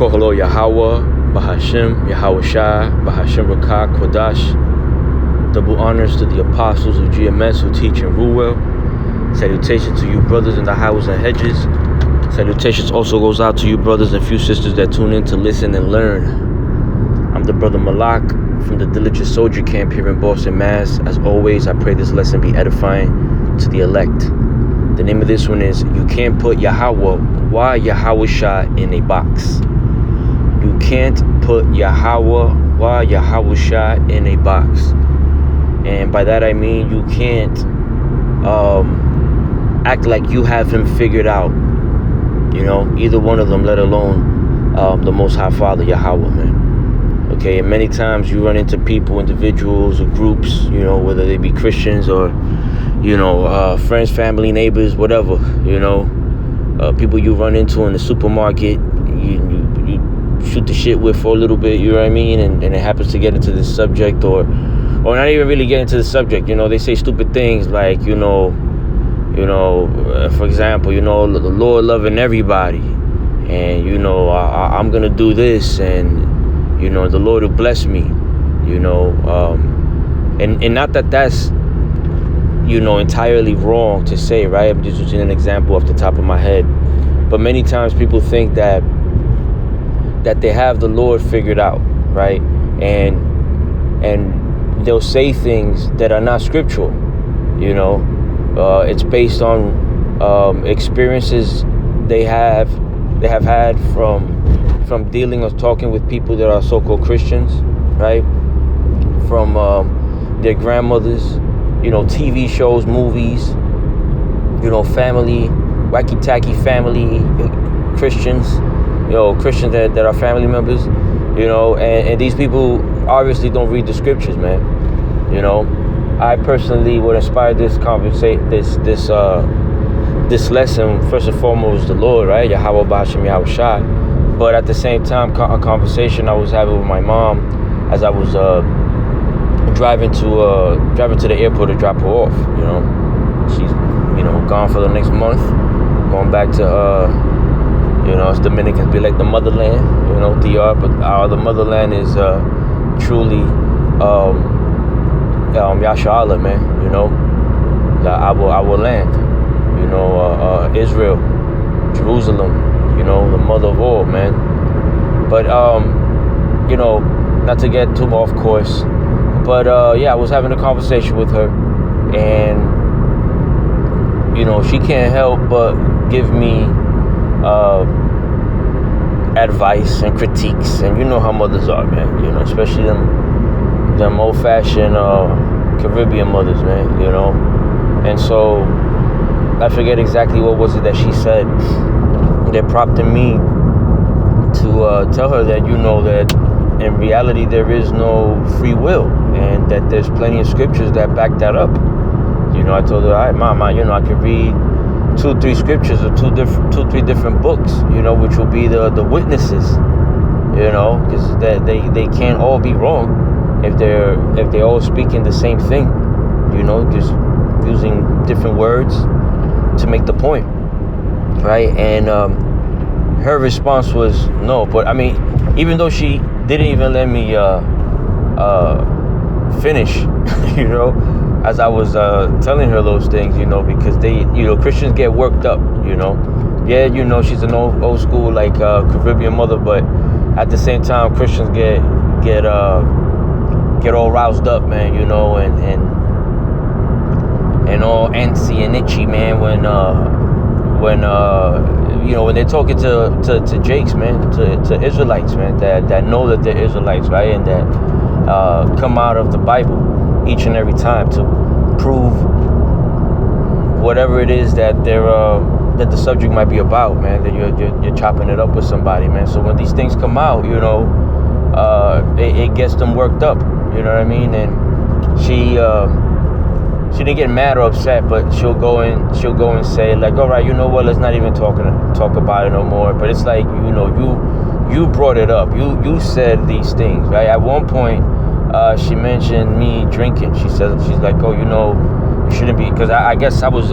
Koholo Yahawah, Bahashim, Yahawasi, Bahashim Rakah, Kodash. Double honors to the apostles of GMS who teach and rule well. Salutations to you brothers in the highways and hedges. Salutations also goes out to you brothers and few sisters that tune in to listen and learn. I'm the brother Malak from the Diligent Soldier Camp here in Boston, Mass. As always, I pray this lesson be edifying to the elect. The name of this one is You Can't Put Yahawah, Why Yahawasi in a Box. You can't put Yahawah, Why Yahawasi in a box. And by that I mean you can't act like you have him figured out. You know, either one of them, let alone the Most High Father, Yahawah, man. Okay, and many times you run into people, individuals, or groups, you know, whether they be Christians or, you know, friends, family, neighbors, whatever, you know, people you run into in the supermarket, you shoot the shit with for a little bit, you know what I mean, and it happens to get into this subject, or not even really get into the subject, you know, they say stupid things like, you know, for example, you know, the Lord loving everybody, and, you know, I'm gonna do this, and, you know, the Lord will bless me, you know, and not that that's, you know, entirely wrong to say, right? I'm just using an example off the top of my head. But many times people think that they have the Lord figured out, right? And they'll say things that are not scriptural, you know. It's based on experiences they have had from dealing or talking with people that are so-called Christians, right? From their grandmothers, you know, TV shows, movies, you know, family, wacky-tacky family Christians, you know, Christians that are family members, you know, and these people obviously don't read the scriptures, man. You know, I personally would inspire this lesson, first and foremost, the Lord, right? Yahawah, Bahashim, Yahawasi. But at the same time, a conversation I was having with my mom as I was driving to the airport to drop her off. You know, she's, you know, gone for the next month, going back to you know, us Dominicans be like the motherland, you know, DR, but the motherland is truly Yasha, man, you know, our land, you know, Israel, Jerusalem, you know, the mother of all, man. But you know, not to get too off course, but yeah, I was having a conversation with her, and you know, she can't help but give me advice and critiques, and you know how mothers are, man, you know, especially them old-fashioned Caribbean mothers, man, you know. And so I forget exactly what was it that she said that prompted me to tell her that, you know, that in reality there is no free will, and that there's plenty of scriptures that back that up. You know, I told her, all right, Mama, you know, I could read 2-3 scriptures or 2-3 different books, you know, which will be the witnesses, you know, because they can't all be wrong if they're all speaking the same thing, you know, just using different words to make the point, right? And her response was no. But I mean, even though she didn't even let me finish, you know, as I was telling her those things, you know, because they, you know, Christians get worked up, you know. Yeah, you know, she's an old school like Caribbean mother, but at the same time, Christians get all roused up, man, you know, and all antsy and itchy, man, when you know, when they're talking to Jakes, man, to Israelites, man, that know that they're Israelites, right, and that come out of the Bible each and every time to prove whatever it is that they're that the subject might be about, man, that you're chopping it up with somebody, man. So when these things come out, you know, it gets them worked up, you know what I mean? And she didn't get mad or upset, but she'll go and say like, all right, you know what, let's not even talk about it no more. But it's like, you know, you brought it up, you said these things, right? At one point she mentioned me drinking. She's like, oh, you know, you shouldn't be, because I guess I was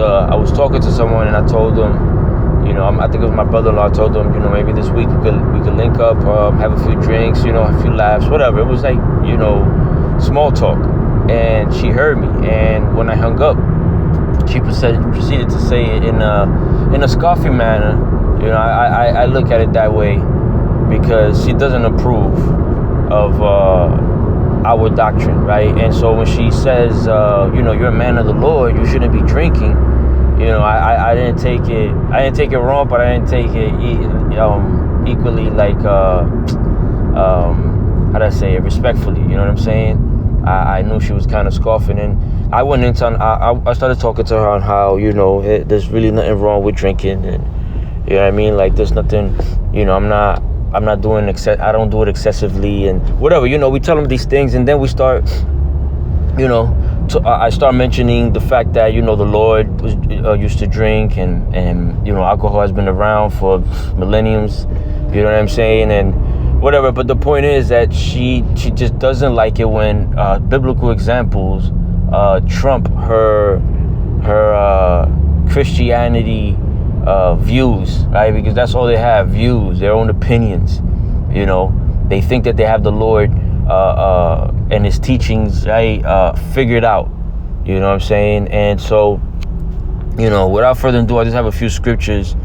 talking to someone, and I told them, I think it was my brother-in-law. I told him, maybe this week we could link up, have a few drinks, a few laughs, whatever. It was like, small talk. And she heard me. And when I hung up, she proceeded to say it in a scoffing manner. I look at it that way because she doesn't approve of our doctrine, right? And so when she says, you're a man of the Lord, you shouldn't be drinking. I didn't take it wrong, but I didn't take it equally, like how do I say it, respectfully. You know what I'm saying? I knew she was kind of scoffing, and I went into I started talking to her on how there's really nothing wrong with drinking, and you know what I mean, like there's nothing, I'm not doing I don't do it excessively and whatever. We tell them these things, and then we start, I start mentioning the fact that the Lord was used to drink, and alcohol has been around for millenniums. You know what I'm saying? And whatever. But the point is that she just doesn't like it when biblical examples trump her Christianity views, right? Because that's all they have, views, their own opinions. They think that they have the Lord and his teachings, right, figured out. You know what I'm saying? And so, without further ado, I just have a few scriptures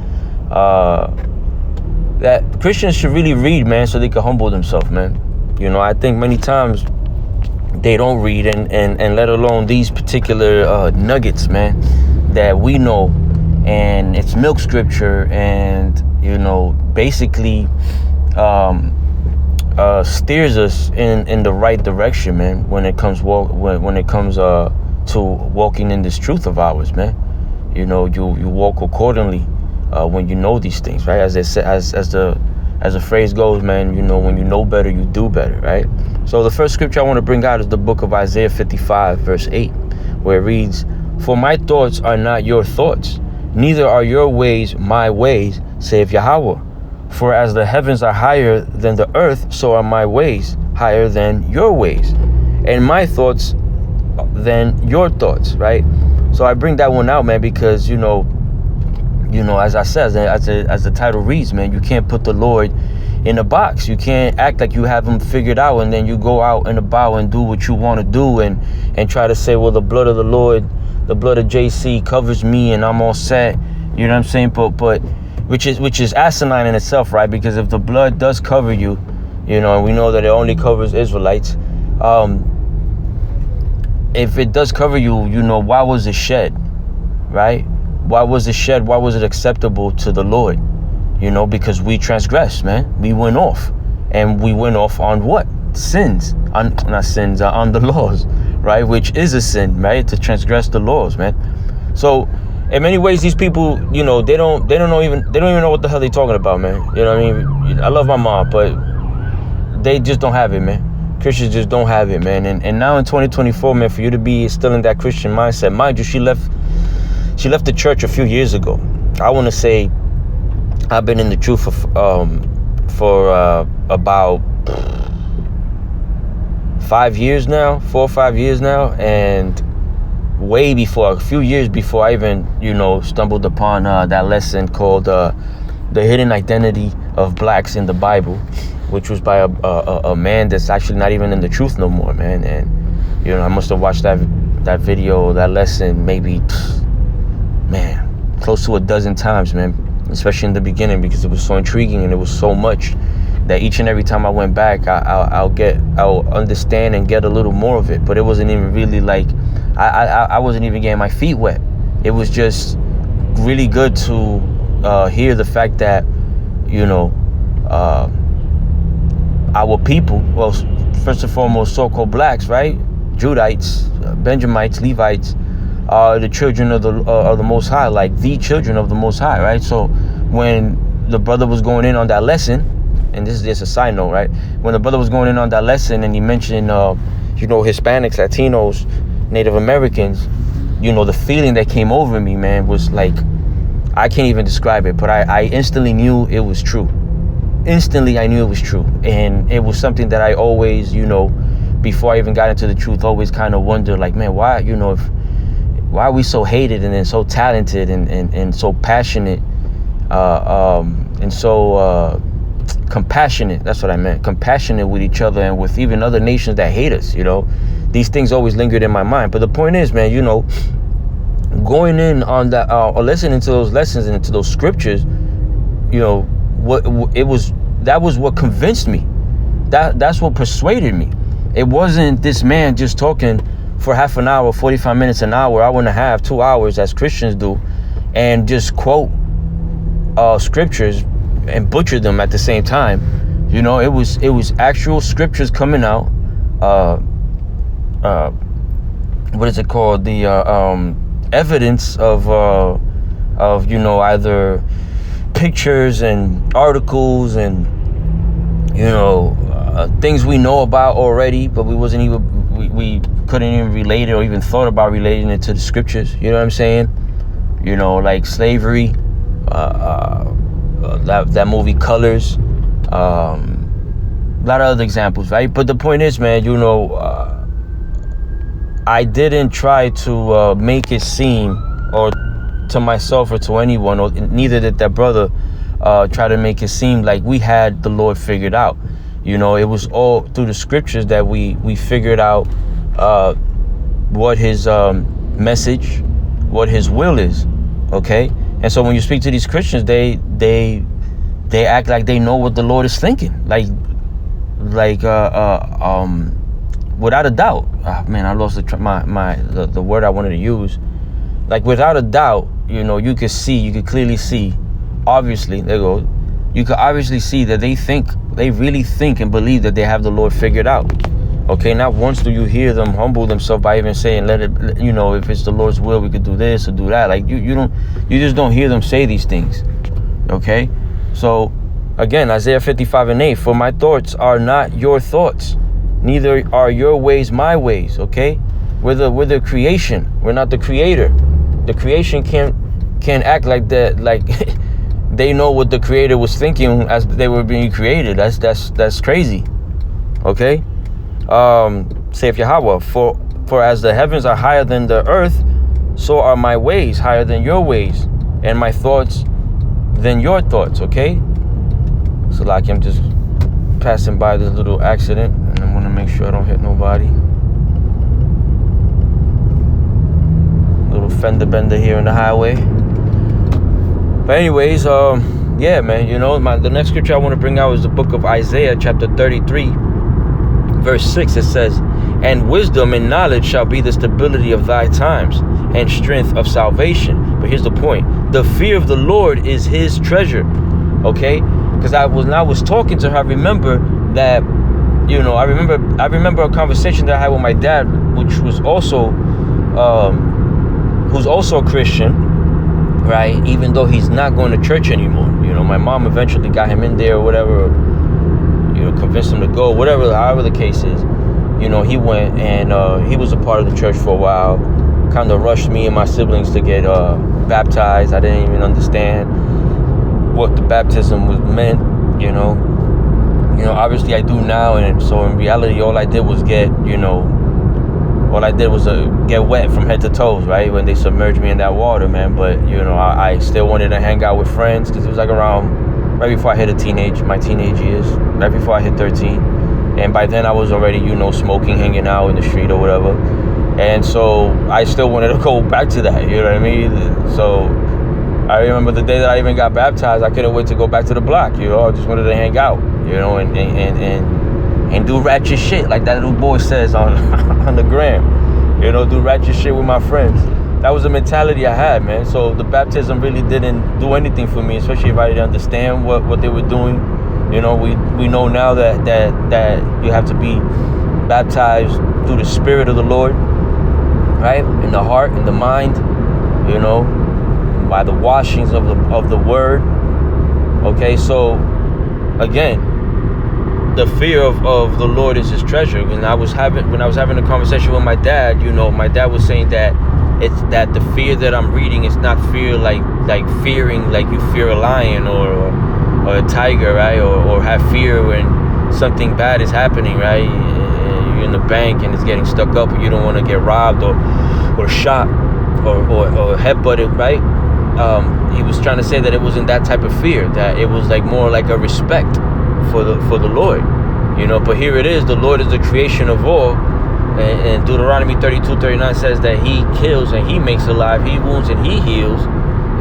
that Christians should really read, man, so they can humble themselves, man. I think many times they don't read, and let alone these particular nuggets, man, that we know, and it's milk scripture, and basically steers us in the right direction, man, when it comes to walking in this truth of ours, man. You walk accordingly when you know these things, right? As they say, as the phrase goes, man, when you know better, you do better, right? So the first scripture I want to bring out is the book of Isaiah 55, verse 8, where it reads, "For my thoughts are not your thoughts, neither are your ways my ways, saith Yahawah. For as the heavens are higher than the earth, so are my ways higher than your ways, and my thoughts than your thoughts," right? So I bring that one out, man, because as I said, as the title reads, man, you can't put the Lord in a box. You can't act like you have him figured out, and then you go out and about and do what you want to do, and try to say, well, the blood of the Lord, the blood of JC covers me, and I'm all set. You know what I'm saying? But which is asinine in itself, right? Because if the blood does cover you, and we know that it only covers Israelites. If it does cover you, why was it shed, right? Why was it shed? Why was it acceptable to the Lord? Because we transgressed, man. We went off, and we went off on what? Sins, on the laws, right? Which is a sin, right? To transgress the laws, man. So in many ways, these people, they don't even know what the hell they're talking about, man. You know what I mean? I love my mom, but they just don't have it, man. Christians just don't have it, man. And now in 2024, man, for you to be still in that Christian mindset, mind you, she left the church a few years ago. I want to say I've been in the truth for about 5 years now, 4 or 5 years now, and way before, a few years before I even, stumbled upon that lesson called the hidden identity of blacks in the Bible, which was by a man that's actually not even in the truth no more, man. And I must have watched that video, that lesson, maybe, man, close to a dozen times, man, especially in the beginning, because it was so intriguing and it was so much that each and every time I went back, I'll understand and get a little more of it. But it wasn't even really like, I wasn't even getting my feet wet. It was just really good to hear the fact that, our people, well, first and foremost, so-called blacks, right? Judites, Benjamites, Levites, are the children of the Most High, like the children of the Most High, right? So when the brother was going in on that lesson, and this is just a side note, right? When the brother was going in on that lesson, and he mentioned, Hispanics, Latinos, Native Americans, the feeling that came over me, man, was like, I can't even describe it, but I instantly knew it was true. Instantly, I knew it was true. And it was something that I always, before I even got into the truth, always kind of wondered, like, man, why, why are we so hated and then so talented and so passionate and so compassionate. That's what I meant. Compassionate with each other and with even other nations that hate us. These things always lingered in my mind. But the point is, man, going in on that, or listening to those lessons and to those scriptures, that was what convinced me. That's what persuaded me. It wasn't this man just talking for half an hour, 45 minutes, an hour and a half, 2 hours, as Christians do, and just quote scriptures and butcher them at the same time. It was actual scriptures coming out. What is it called? The evidence of either pictures and articles and things we know about already, but we couldn't even relate it or even thought about relating it to the scriptures. You know what I'm saying? Like slavery, that movie Colors, a lot of other examples, right? But the point is, man, I didn't try to make it seem, or to myself or to anyone, or neither did that brother try to make it seem like we had the Lord figured out. It was all through the scriptures that we figured out what his message, what his will is. Okay? And so when you speak to these Christians, they act like they know what the Lord is thinking. Like without a doubt. Man, I lost the word I wanted to use. Like without a doubt, you could clearly see, obviously, there you go. You could obviously see that they really think and believe that they have the Lord figured out. Okay, not once do you hear them humble themselves by even saying, if it's the Lord's will, we could do this or do that. Like you just don't hear them say these things. Okay, so again, Isaiah 55:8, for my thoughts are not your thoughts, neither are your ways my ways. Okay, we're the creation, we're not the creator. The creation can't act like that, like they know what the creator was thinking as they were being created. That's crazy. Okay. Saith Yahawah, for as the heavens are higher than the earth, so are my ways higher than your ways, and my thoughts than your thoughts. Okay. So like I'm just passing by this little accident, and I want to make sure I don't hit nobody. Little fender bender here in the highway. But anyways, yeah, man, the next scripture I want to bring out is the book of Isaiah, chapter 33, verse 6. It says, and wisdom and knowledge shall be the stability of thy times, and strength of salvation. But here's the point: the fear of the Lord is his treasure. Okay, because I was talking to her, I remember that, I remember a conversation that I had with my dad, which was also who's also a Christian, right? Even though he's not going to church anymore. My mom eventually got him in there or whatever, convinced him to go, however the case is. He went, and he was a part of the church for a while, kind of rushed me and my siblings to get baptized. I didn't even understand what the baptism was meant, obviously I do now. And so in reality, all I did was get wet from head to toes, right? When they submerged me in that water, man. But, I still wanted to hang out with friends, because it was like around right before I hit my teenage years, right before I hit 13. And by then I was already, smoking, hanging out in the street or whatever. And so I still wanted to go back to that, you know what I mean? So I remember the day that I even got baptized, I couldn't wait to go back to the block, I just wanted to hang out, and do ratchet shit, like that little boy says on on the gram, do ratchet shit with my friends. That was the mentality I had, man. So the baptism really didn't do anything for me, especially if I didn't understand what they were doing. We know now that you have to be baptized through the Spirit of the Lord, right? In the heart, in the mind, by the washings of the Word. Okay, so again, the fear of the Lord is his treasure. When I was having a conversation with my dad, my dad was saying that it's that the fear that I'm reading is not fear like fearing like you fear a lion or a tiger, right? Or have fear when something bad is happening, right? You're in the bank and it's getting stuck up, and you don't want to get robbed or shot or headbutted, right? he was trying to say that it wasn't that type of fear, that it was like more like a respect for the Lord, you know. But here it is, the Lord is the creation of all, and Deuteronomy 32:39 says that he kills and he makes alive, he wounds and he heals,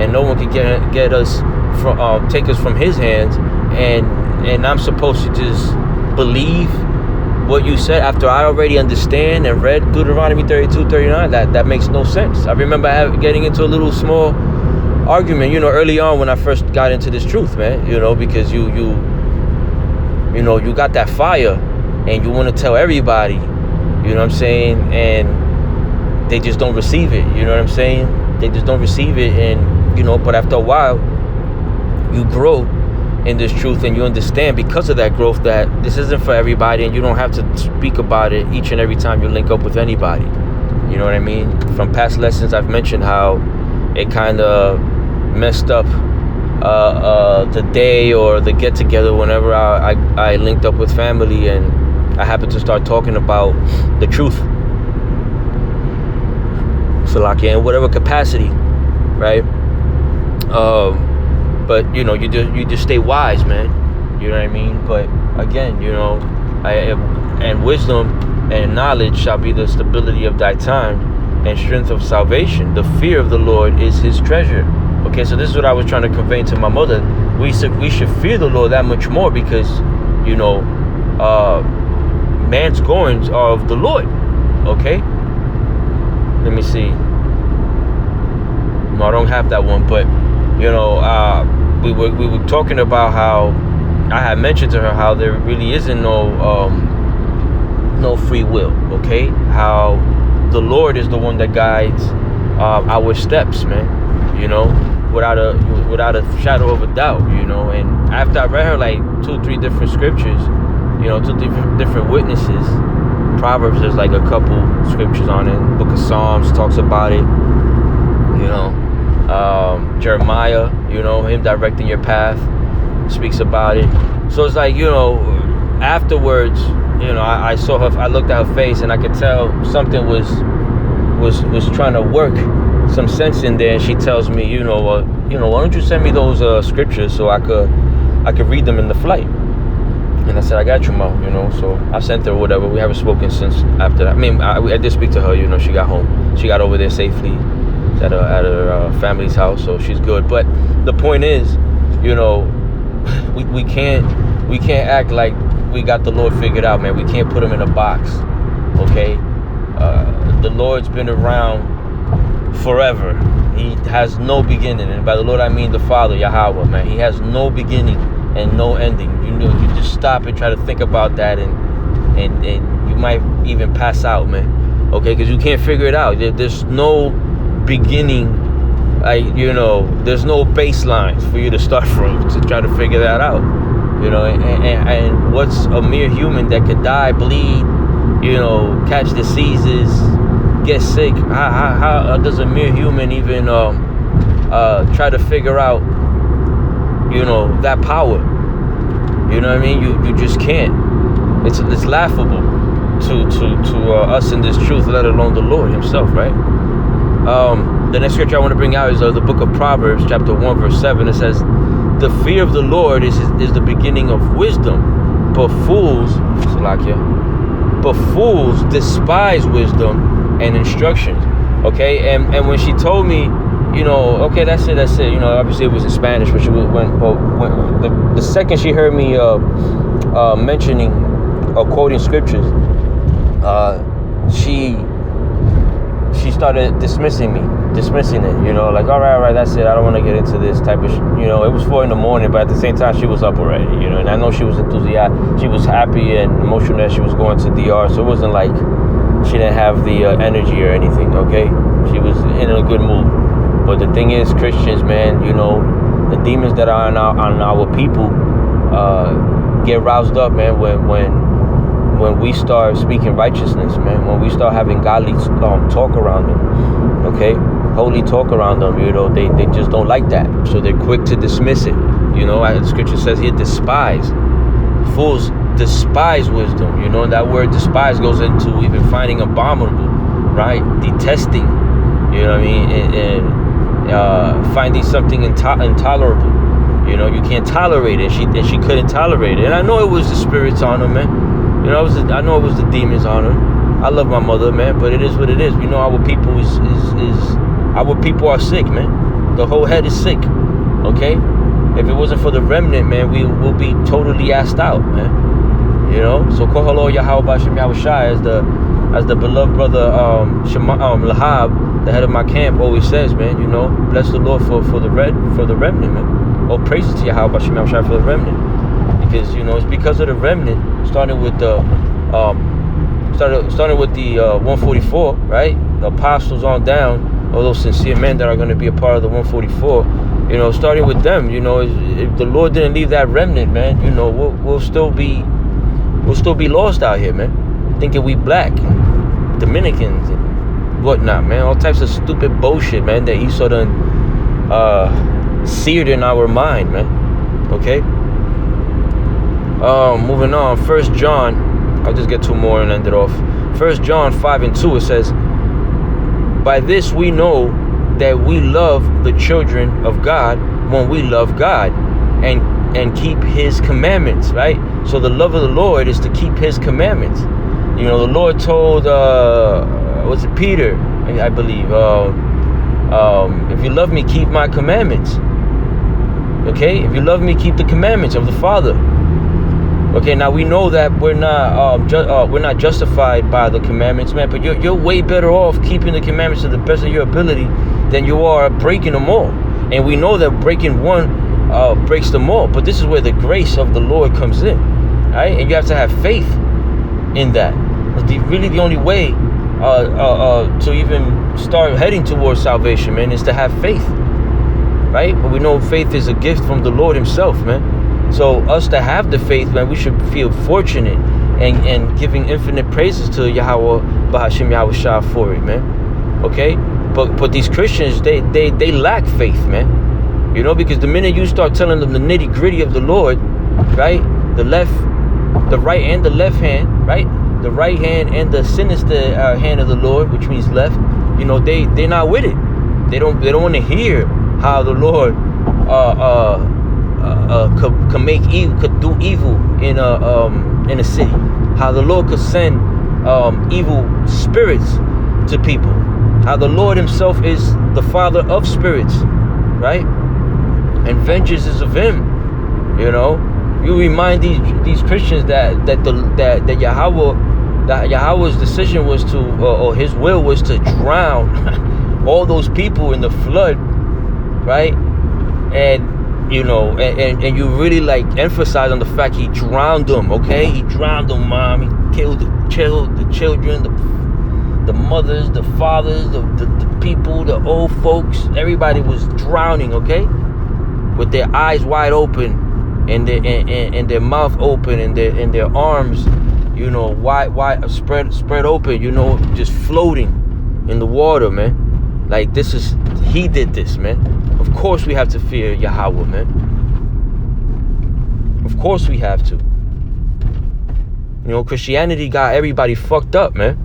and no one can get us from take us from his hands. And I'm supposed to just believe what you said after I already understand and read Deuteronomy 32:39? That makes no sense. I remember getting into a little small argument, you know, early on when I first got into this truth, man, you know, because you know, you got that fire and you want to tell everybody, you know what I'm saying, and they just don't receive it, you know what I'm saying? They just don't receive it. And, you know, but after a while, you grow in this truth and you understand because of that growth that this isn't for everybody, and you don't have to speak about it each and every time you link up with anybody. You know what I mean? From past lessons, I've mentioned how it kind of messed up the day or the get together whenever I linked up with family and I happened to start talking about the truth, Salakia, in whatever capacity, right? But you know, you just stay wise, man. You know what I mean? But again, you know, and wisdom and knowledge shall be the stability of thy time and strength of salvation. The fear of the Lord is his treasure. Okay, so this is what I was trying to convey to my mother. We should fear the Lord that much more because, you know, man's goings are of the Lord. Okay, let me see. No, I don't have that one, but you know, we were talking about how I had mentioned to her how there really isn't no free will. Okay, how the Lord is the one that guides our steps, man. You know, without a shadow of a doubt. You know, and after I read her like 2-3 different scriptures, you know, 2 different witnesses. Proverbs, there's like a couple scriptures on it. Book of Psalms talks about it. You know. Jeremiah, you know, him directing your path, speaks about it. So it's like, you know, afterwards, you know, I saw her, I looked at her face and I could tell something was trying to work some sense in there. And she tells me, you know, why don't you send me those scriptures so I could read them in the flight? And I said, I got you, Mo, you know. So I sent her whatever. We haven't spoken since after that. I mean, I did speak to her, you know. She got home. She got over there safely at her family's house, so she's good. But the point is, you know, we can't act like we got the Lord figured out, man. We can't put him in a box. Okay, the Lord's been around forever. He has no beginning, and by the Lord I mean the Father, Yahawah, man. He has no beginning and no ending. You know, you just stop and try to think about that, and you might even pass out, man. Okay, because you can't figure it out. There's no beginning, you know, there's no baseline for you to start from to try to figure that out, you know. And what's a mere human that could die, bleed, you know, catch diseases, get sick? How does a mere human even try to figure out, you know, that power? You know what I mean? You just can't. It's laughable to us in this truth, let alone the Lord himself, right? The next scripture I want to bring out is the book of Proverbs, chapter 1, verse 7. It says, the fear of the Lord is the beginning of wisdom, but fools despise wisdom and instructions. Okay, and when she told me, you know, okay, that's it, you know, obviously it was in Spanish, but when the second she heard me mentioning or quoting scriptures, she started dismissing it, you know, like, all right, that's it. I don't want to get into this type of, you know, it was 4 a.m, but at the same time, she was up already, you know, and I know she was enthusiastic. She was happy and emotional that she was going to DR, so it wasn't like she didn't have the energy or anything, okay? She was in a good mood. But the thing is, Christians, man, you know, the demons that are on our people get roused up, man, when we start speaking righteousness, man, when we start having godly talk around them, okay, holy talk around them, you know, they just don't like that, so they're quick to dismiss it, you know. The scripture says here, despise. Fools despise wisdom, you know, and that word despise goes into even finding abominable, right, detesting, you know what I mean, finding something intolerable. You know, you can't tolerate it. And she couldn't tolerate it. And I know it was the spirits on her, man. You know, I know it was the demons on her. I love my mother, man, but it is what it is. We know our people our people are sick, man. The whole head is sick. Okay? If it wasn't for the remnant, man, we will be totally assed out, man. You know? So Kohalo Yahawah Bashem Yahushai, as the beloved brother Lahab, the head of my camp, always says, man, you know, bless the Lord for the remnant, man. All praises to Yahawah Bashem Yahushai for the remnant. Because, you know, it's because of the remnant, starting with the 144, right? The apostles on down, all those sincere men that are going to be a part of the 144, you know, starting with them, you know, if the Lord didn't leave that remnant, man, you know, we'll still be lost out here, man, thinking we black, Dominicans and whatnot, man, all types of stupid bullshit, man, that Esau done seared in our mind, man. Okay. Moving on. 1 John. I'll just get two more and end it off. 1 John 5:2. It says, "By this we know that we love the children of God when we love God and keep His commandments." Right. So the love of the Lord is to keep His commandments. You know, the Lord told was it Peter? I believe. If you love me, keep my commandments. Okay, if you love me, keep the commandments of the Father. Okay, now we know that we're not justified by the commandments, man. But you're way better off keeping the commandments to the best of your ability than you are breaking them all. And we know that breaking one breaks them all. But this is where the grace of the Lord comes in, right? And you have to have faith in that. Really, the only way to even start heading towards salvation, man, is to have faith. Right? But we know faith is a gift from the Lord Himself, man. So us to have the faith, man, we should feel fortunate and giving infinite praises to Yahawah Bahashim Yahushua for it, man. Okay? But these Christians, they lack faith, man. You know, because the minute you start telling them the nitty-gritty of the Lord, right? The right and the left hand, right? The right hand and the sinister hand of the Lord, which means left, you know, they're not with it. They don't want to hear how the Lord could make evil, could do evil in a city. How the Lord could send evil spirits to people. How the Lord Himself is the Father of spirits, right? And vengeance is of Him. You know, you remind these Christians that Yahawah's decision was to, or His will was to drown all those people in the flood. Right? And you know, and you really like emphasize on the fact He drowned them. Okay, He drowned them, mom. He killed the children, the mothers, the fathers, the people, the old folks. Everybody was drowning. Okay, with their eyes wide open and their mouth open and their arms, you know, wide spread open. You know, just floating in the water, man. Like He did this, man. Of course we have to fear Yahawah, man. Of course we have to. You know, Christianity got everybody fucked up, man.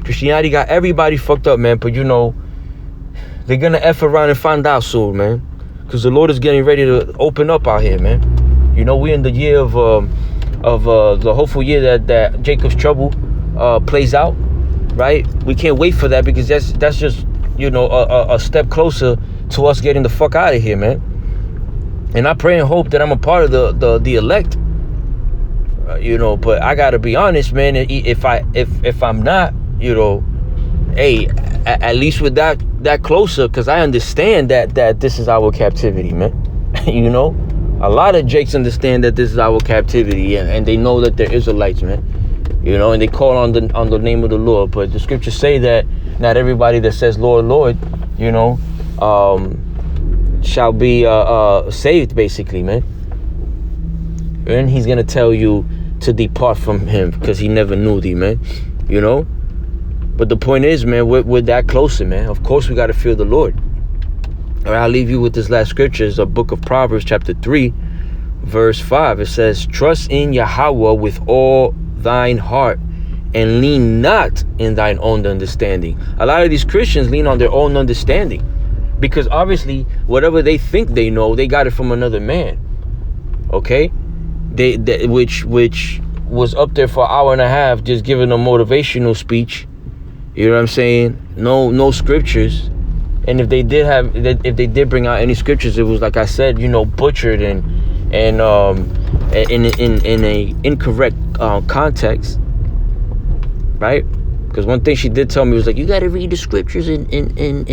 Christianity got everybody fucked up, man. But you know, they're gonna F around and find out soon, man. Because the Lord is getting ready to open up out here, man. You know, we're in the year of the hopeful year that Jacob's trouble plays out. Right? We can't wait for that, because that's just, you know, a step closer to us getting the fuck out of here, man. And I pray and hope that I'm a part of the elect. You know, but I gotta be honest, man. If I'm not, you know, hey, at least with that closer, because I understand that this is our captivity, man. You know, a lot of Jakes understand that this is our captivity, and they know that they're Israelites, man. You know, and they call on the name of the Lord. But the scriptures say that not everybody that says Lord, Lord, you know, shall be saved, basically, man. And He's gonna tell you to depart from Him, because He never knew thee, man. You know. But the point is, man, we're that closer, man. Of course we got to fear the Lord. All right, I'll leave you with this last scripture. It's a book of Proverbs, chapter 3, verse 5. It says, "Trust in Yahawah with all thine heart, and lean not in thine own understanding. A lot of these Christians lean on their own understanding, because obviously whatever they think they know, they got it from another man. Okay, they which was up there for an hour and a half just giving a motivational speech. You know what I'm saying? No scriptures. And if they did bring out any scriptures, it was, like I said, butchered and in a incorrect context, right? Because one thing she did tell me was like, you got to read the scriptures in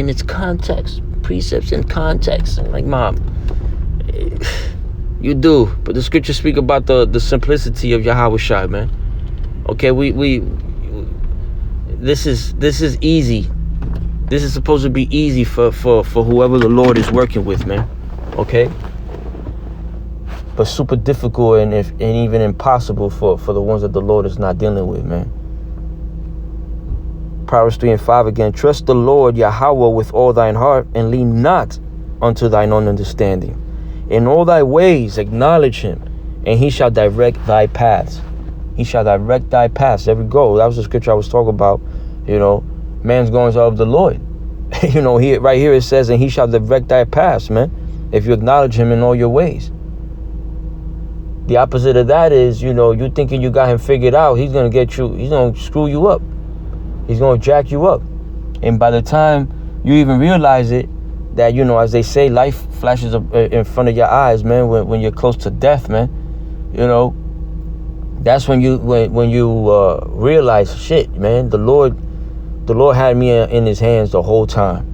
its context, precepts in context. I'm like, Mom, you do, but the scriptures speak about the simplicity of Yahawah, man. Okay, this is easy. This is supposed to be easy for whoever the Lord is working with, man. Okay? But super difficult and even impossible for the ones that the Lord is not dealing with, man. Proverbs 3:5 again. Trust the Lord Yahawah with all thine heart, and lean not unto thine own understanding. In all thy ways acknowledge him, and he shall direct thy paths. He shall direct thy paths. There we go. That was the scripture I was talking about. Man's goings are of the Lord. Here, right here it says, and he shall direct thy paths, man. If you acknowledge him in all your ways. The opposite of that is, you thinking you got him figured out. He's going to get you, he's going to screw you up. He's going to jack you up. And by the time you even realize it, that, as they say, life flashes up in front of your eyes, man, when you're close to death, man. That's when you realize, shit, man, the Lord had me in his hands the whole time.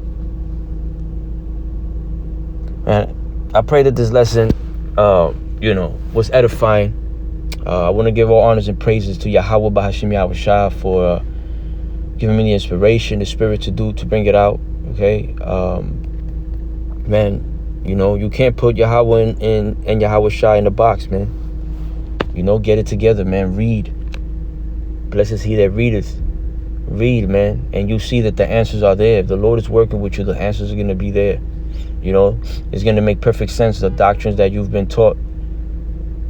And I pray that this lesson, was edifying. I want to give all honors and praises to Yahawah Bahashim Yahawah for giving me the inspiration, the spirit to bring it out. Okay. Man, you can't put Yahawah and Yahawah in the box, man. Get it together, man. Read. Blessed is he that readeth. Read, man, and you see that the answers are there. If the Lord is working with you, the answers are going to be there. It's going to make perfect sense, the doctrines that you've been taught,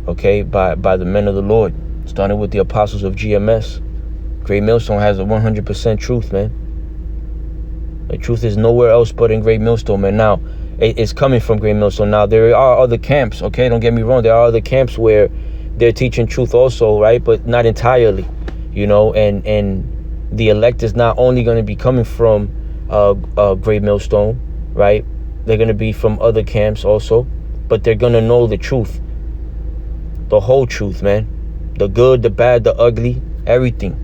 okay, by the men of the Lord, starting with the apostles of GMS. Great Millstone has a 100% truth, man. The truth is nowhere else but in Great Millstone, man. Now, it's coming from Great Millstone. Now, there are other camps, okay? Don't get me wrong. There are other camps where they're teaching truth also, right? But not entirely, and the elect is not only going to be coming from Great Millstone, right? They're going to be from other camps also, but they're going to know the truth, the whole truth, man. The good, the bad, the ugly, everything.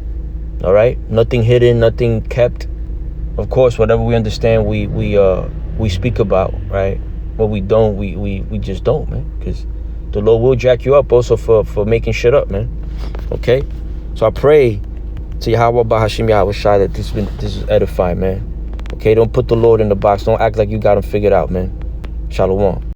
All right, nothing hidden, nothing kept. Of course, whatever we understand, we speak about, right? What we don't, we just don't, man, because the Lord will jack you up also for making shit up, man. Okay, so I pray to Yahawah Bahashim Yahawah that this is edifying, man. Okay, don't put the Lord in the box. Don't act like you got him figured out, man. Shalom.